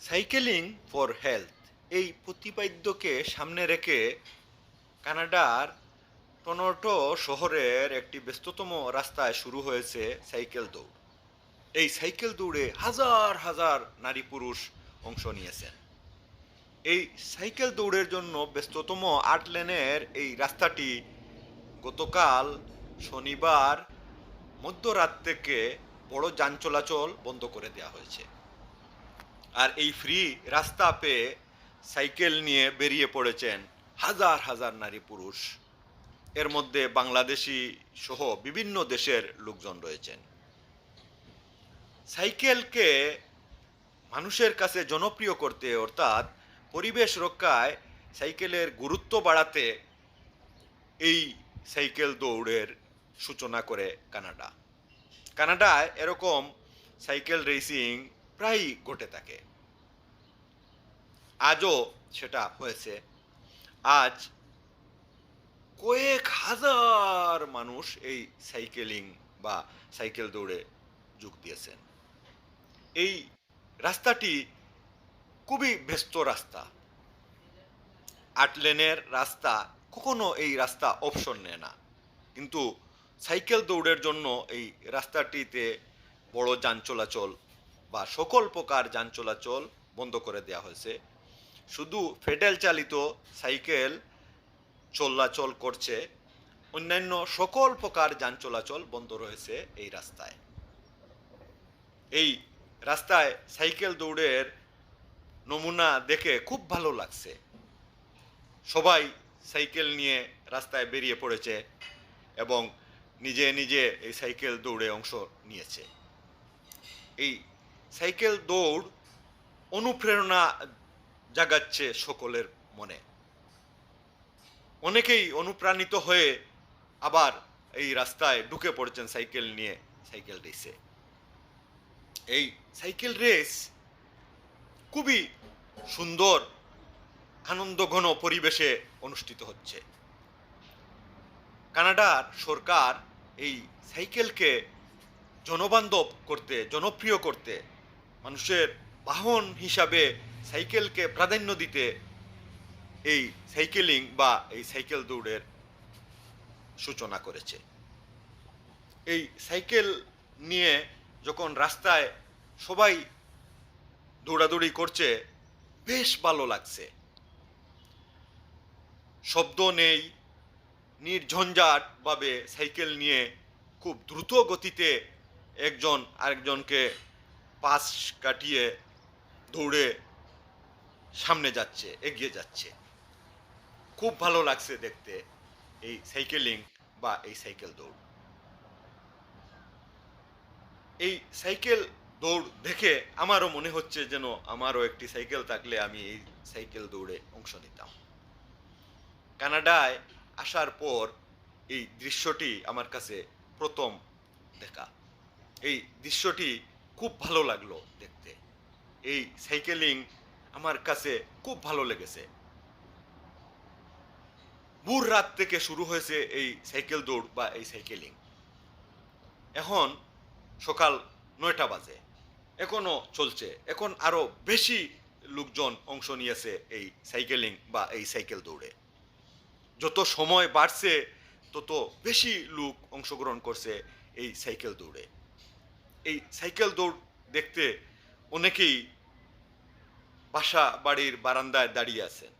Cycling for health এই প্রতিপাদ্যকে সামনে রেখে কানাডার টরন্টো শহরের একটি ব্যস্ততম রাস্তায় শুরু হয়েছে সাইকেল দৌড়। এই সাইকেল দৌড়ে হাজার হাজার নারী পুরুষ অংশ নিয়েছেন। এই সাইকেল দৌড়ের জন্য ব্যস্ততম ৮ লেনের এই রাস্তাটি গতকাল শনিবার মধ্যরাত থেকে বড় যান চলাচল বন্ধ করে দেওয়া হয়েছে। আর এই ফ্রি রাস্তা পেয়ে সাইকেল নিয়ে বেরিয়ে পড়েছেন হাজার হাজার নারী পুরুষ। এর মধ্যে বাংলাদেশি সহ বিভিন্ন দেশের লোকজন রয়েছেন। সাইকেলকে মানুষের কাছে জনপ্রিয় করতে, অর্থাৎ পরিবেশ রক্ষায় সাইকেলের গুরুত্ব বাড়াতে এই সাইকেল দৌড়ের সূচনা করে কানাডা। কানাডায় এরকম সাইকেল রেসিং প্রায়ই ঘটে থাকে। আজও সেটা হয়েছে। আজ কয়েক হাজার মানুষ এই সাইকেলিং বা সাইকেল দৌড়ে যোগ দিয়েছেন। এই রাস্তাটি খুবই ব্যস্ত রাস্তা। ৮ লেনের রাস্তা, কখনো এই রাস্তা অপশন নেয় না, কিন্তু সাইকেল দৌড়ের জন্য এই রাস্তাটিতে বড় যান চলাচল বা সকল প্রকার যান চলাচল বন্ধ করে দেওয়া হয়েছে। শুধু পেডেল চালিত সাইকেল চলাচল করছে, অন্যান্য সকল প্রকার যান চলাচল বন্ধ রয়েছে এই রাস্তায়। এই রাস্তায় সাইকেল দৌড়ের নমুনা দেখে খুব ভালো লাগছে। সবাই সাইকেল নিয়ে রাস্তায় বেরিয়ে পড়েছে এবং নিজে নিজে এই সাইকেল দৌড়ে অংশ নিয়েছে। এই সাইকেল দৌড় অনুপ্রেরণা জাগাচ্ছে সকলের মনে। অনেকেই অনুপ্রাণিত হয়ে আবার এই রাস্তায় ঢুকে পড়েছেন সাইকেল নিয়ে সাইকেল রেসে। এই সাইকেল রেস খুবই সুন্দর আনন্দঘন পরিবেশে অনুষ্ঠিত হচ্ছে। কানাডার সরকার এই সাইকেলকে জনবান্ধব করতে, জনপ্রিয় করতে, মানুষের বাহন হিসাবে সাইকেলকে প্রাধান্য দিতে এই সাইকেলিং বা এই সাইকেল দৌড়ের সূচনা করেছে। এই সাইকেল নিয়ে যখন রাস্তায় সবাই দৌড়াদৌড়ি করছে, বেশ ভালো লাগছে। শব্দ নেই, নির্ঝঞ্ঝাটভাবে সাইকেল নিয়ে খুব দ্রুত গতিতে একজন আরেকজনকে পাশ কাটিয়ে দৌড়ে সামনে যাচ্ছে, এগিয়ে যাচ্ছে। খুব ভালো লাগছে দেখতে এই সাইকেলিং বা এই সাইকেল দৌড়। এই সাইকেল দৌড় দেখে আমারও মনে হচ্ছে যেন আমারও একটি সাইকেল থাকলে আমি এই সাইকেল দৌড়ে অংশ নিতাম। কানাডায় আসার পর এই দৃশ্যটি আমার কাছে প্রথম দেখা। এই দৃশ্যটি খুব ভালো লাগলো দেখতে। এই সাইকেলিং আমার কাছে খুব ভালো লেগেছে। ভোর রাত থেকে শুরু হয়েছে এই সাইকেল দৌড় বা এই সাইকেলিং। এখন সকাল ৯টা বাজে, এখনো চলছে। এখন আরো বেশি লোকজন অংশ নিয়েছে এই সাইকেলিং বা এই সাইকেল দৌড়ে। যত সময় বাড়ছে তত বেশি লোক অংশগ্রহণ করছে এই সাইকেল দৌড়ে। এই সাইকেল দৌড় দেখতে অনেকেই বাসা বাড়ির বারান্দায় দাঁড়িয়ে আছেন।